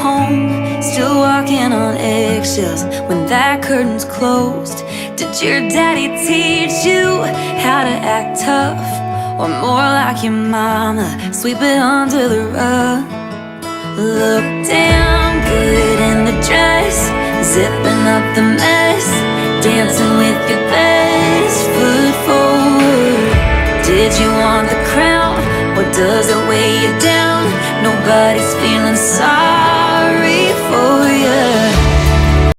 home, still walking on eggshells when that curtain's closed. Did your daddy teach you how to act tough, or more like your mama, sweep it under the rug? Look damn good in the dress, zipping up the mess, dancing with your best foot forward. Did you want the crown, or does it weigh you down? Nobody's feeling sorry